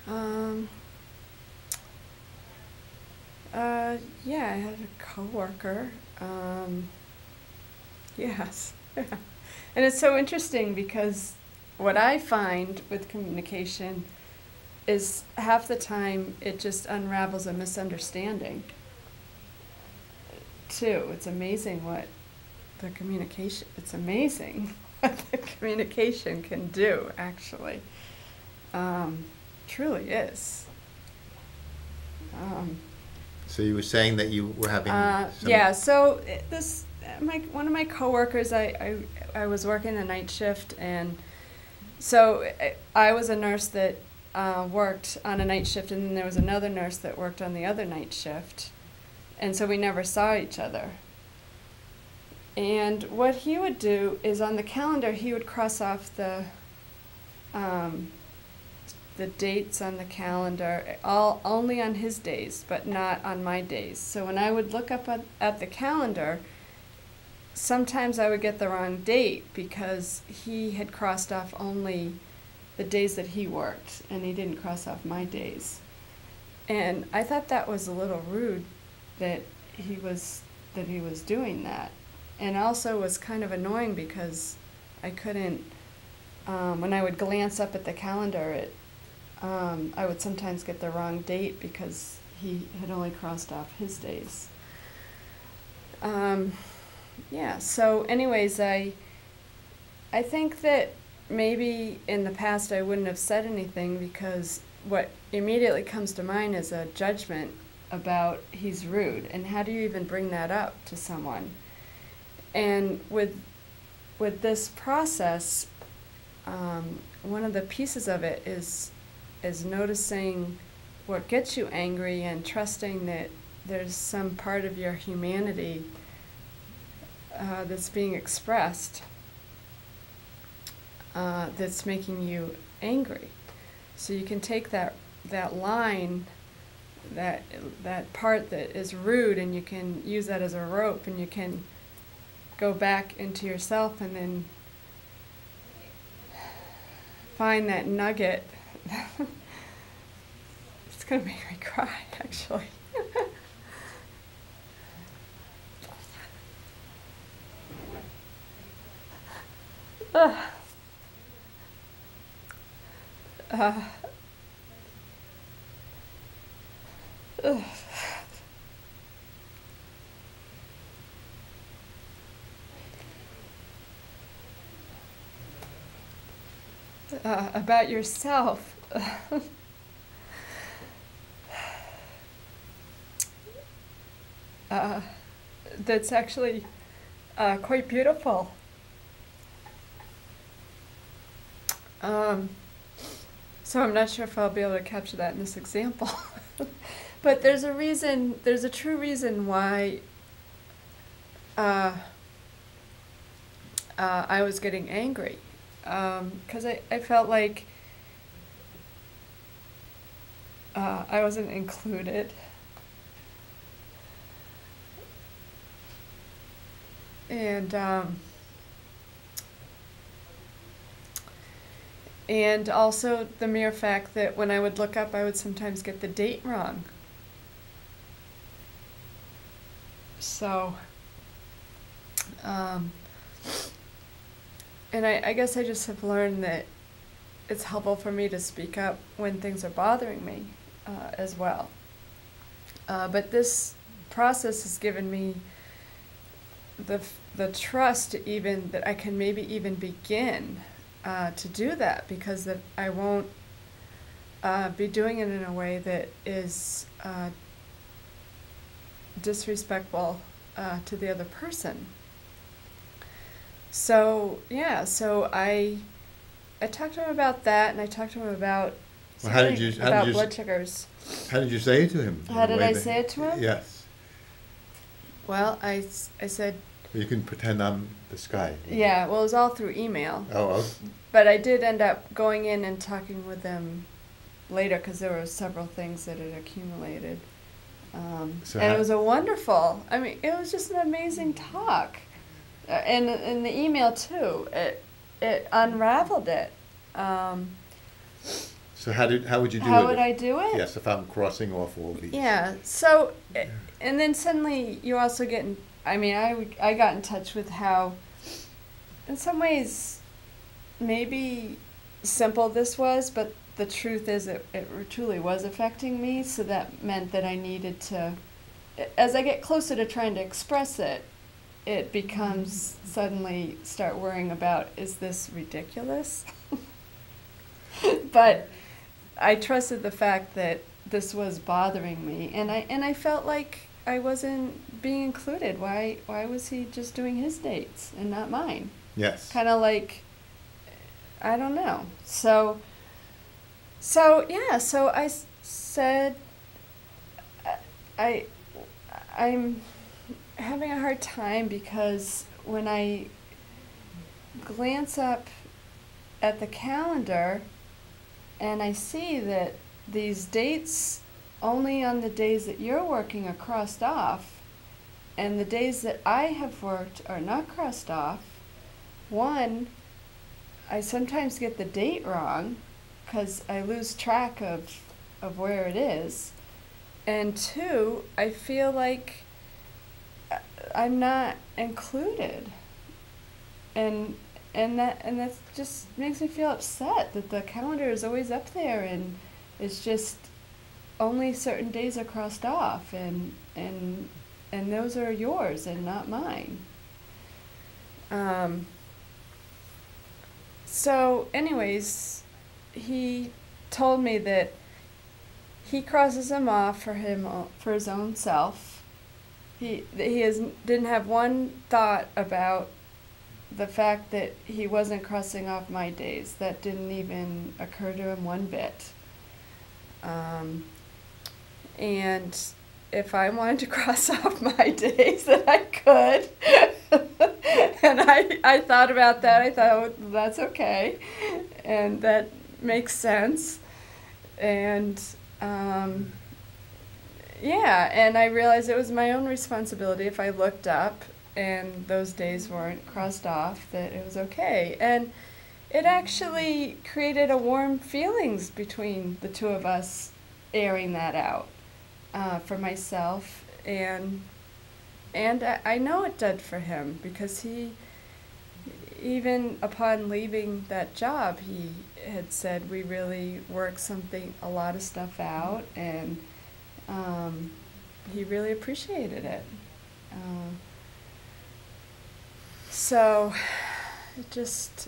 Um, yeah, I had a coworker. Yes. And it's so interesting because what I find with communication is half the time it just unravels a misunderstanding, too. It's amazing what it's amazing what the communication can do, actually. Truly is. Um, So you were saying that you were having some. yeah, so one of my coworkers, I was working a night shift, and so I was a nurse that worked on a night shift, and then there was another nurse that worked on the other night shift, and so we never saw each other. And what he would do is on the calendar he would cross off um, the dates on the calendar, all only on his days, but not on my days. So when I would look up at the calendar, sometimes I would get the wrong date because he had crossed off only the days that he worked, and he didn't cross off my days. And I thought that was a little rude that he was doing that, and also was kind of annoying because I couldn't. When I would glance up at the calendar, I would sometimes get the wrong date because he had only crossed off his days. Yeah, so anyways, I think that maybe in the past I wouldn't have said anything because what immediately comes to mind is a judgment about he's rude, and how do you even bring that up to someone? And with this process, one of the pieces of it is noticing what gets you angry and trusting that there's some part of your humanity that's being expressed that's making you angry. So you can take that line, that part that is rude, and you can use that as a rope, and you can go back into yourself and then find that nugget. It's going to make me cry, actually. uh, uh, uh, about yourself. uh, that's actually quite beautiful. So I'm not sure if I'll be able to capture that in this example. But there's a true reason why I was getting angry. Because I felt like I wasn't included. And also the mere fact that when I would look up, I would sometimes get the date wrong. So, and I guess I just have learned that it's helpful for me to speak up when things are bothering me as well. But this process has given me the trust even that I can maybe even begin to do that, because that I won't be doing it in a way that is disrespectful to the other person. So yeah, so I talked to him about that, and I talked to him about Well, how did you blood sugars. how did you say it to him? How did I say it to him? Yes. Well, I said. You can pretend I'm this guy. Yeah, well, it was all through email. Oh. But I did end up going in and talking with them later because there were several things that had accumulated. And it was a wonderful, I mean, it was just an amazing talk. And in the email, too, it unraveled it. So how would you do it? How would I do it? Yes, if I'm crossing off all these. Yeah. So, and then suddenly you also get in, I mean, I got in touch with how, in some ways, maybe simple this was, but the truth is it truly was affecting me. So that meant that I needed to, as I get closer to trying to express it, it becomes suddenly start worrying about, is this ridiculous? But I trusted the fact that this was bothering me, and I felt like I wasn't being included. Why was he just doing his dates and not mine? Yes. Kind of like, I don't know. So yeah. So I said, I'm having a hard time because when I glance up at the calendar and I see that these dates only on the days that you're working are crossed off, and the days that I have worked are not crossed off. One, I sometimes get the date wrong because I lose track of where it is. And two, I feel like I'm not included. And that just makes me feel upset that the calendar is always up there and it's just only certain days are crossed off, and those are yours and not mine. So anyways, he told me that he crosses them off for his own self. He didn't have one thought about the fact that he wasn't crossing off my days. That didn't even occur to him one bit. And if I wanted to cross off my days, that I could. And I thought about that. I thought, oh, that's okay. And that makes sense. And yeah, and I realized it was my own responsibility if I looked up and those days weren't crossed off, that it was okay. And it actually created a warm feelings between the two of us airing that out for myself. And I know it did for him, because he, even upon leaving that job, he had said we really worked a lot of stuff out, and he really appreciated it. So it just,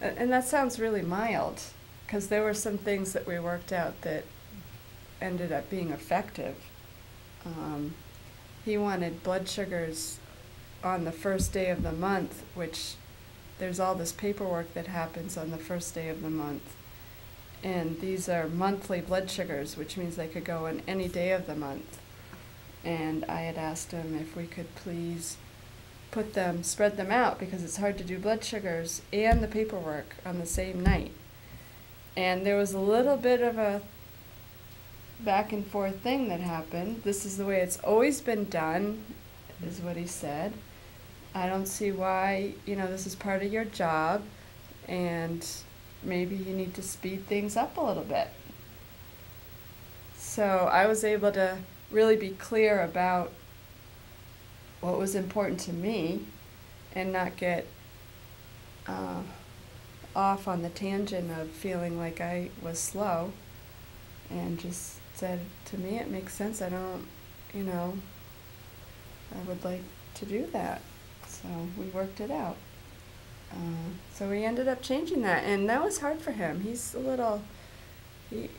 and that sounds really mild, because there were some things that we worked out that ended up being effective. He wanted blood sugars on the first day of the month, which there's all this paperwork that happens on the first day of the month. And these are monthly blood sugars, which means they could go on any day of the month. And I had asked him if we could please spread them out, because it's hard to do blood sugars and the paperwork on the same night. And there was a little bit of a back and forth thing that happened. This is the way it's always been done, is what he said. I don't see why, this is part of your job, and maybe you need to speed things up a little bit. So I was able to really be clear about what was important to me and not get off on the tangent of feeling like I was slow, and just said, to me it makes sense. I don't, I would like to do that. So we worked it out. So we ended up changing that, and that was hard for him. He's a little, he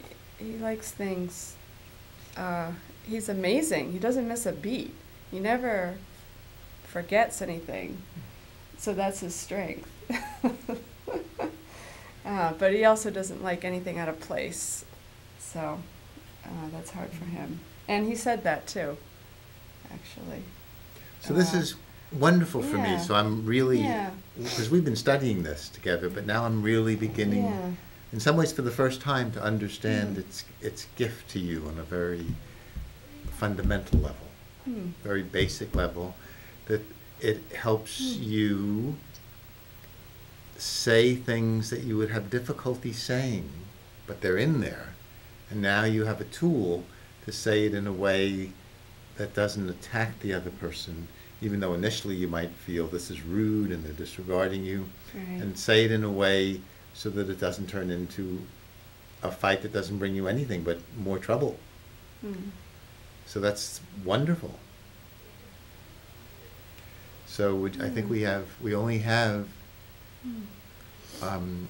likes things, he's amazing. He doesn't miss a beat. He never forgets anything. So that's his strength. But he also doesn't like anything out of place. So that's hard for him. And he said that too, actually. So this is wonderful for me. Yeah. So I'm really, because we've been studying this together, but now I'm really beginning, in some ways for the first time, to understand its gift to you on a very fundamental level, very basic level, that it helps you say things that you would have difficulty saying, but they're in there. And now you have a tool to say it in a way that doesn't attack the other person, even though initially you might feel this is rude and they're disregarding you. Right. And say it in a way so that it doesn't turn into a fight that doesn't bring you anything but more trouble. Mm. So that's wonderful. So I think we only have 1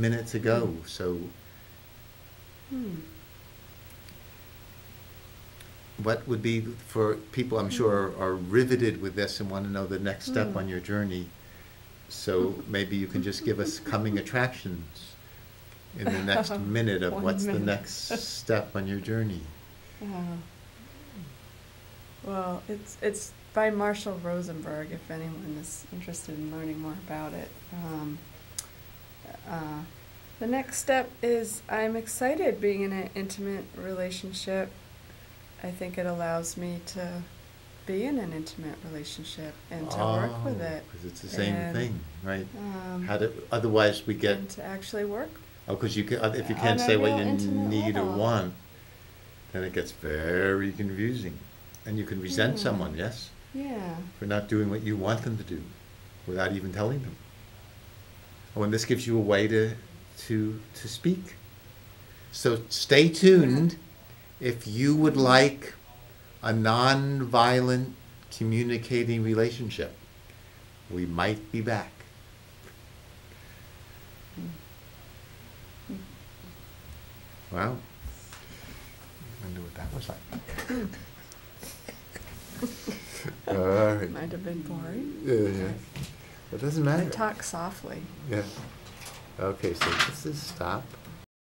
minute to go. So what would be, for people I'm sure are riveted with this and want to know the next step on your journey, so maybe you can just give us coming attractions in the next minute of what's the next step on your journey. Well, it's by Marshall Rosenberg, if anyone is interested in learning more about it. The next step is, I'm excited being in an intimate relationship. I think it allows me to be in an intimate relationship and to work with it. Because it's the same thing, right? And Otherwise we get... And to actually work. Oh, because if you can't On a say what real you intimate need or level. want, then it gets very confusing. And you can resent someone, yes? Yeah. For not doing what you want them to do without even telling them. Oh, and this gives you a way to speak. So stay tuned if you would like a non-violent communicating relationship. We might be back. Wow. I wonder what that was like. All right. Might have been boring. Yeah. It doesn't matter. I talk softly. Yeah. Okay, so this is stop.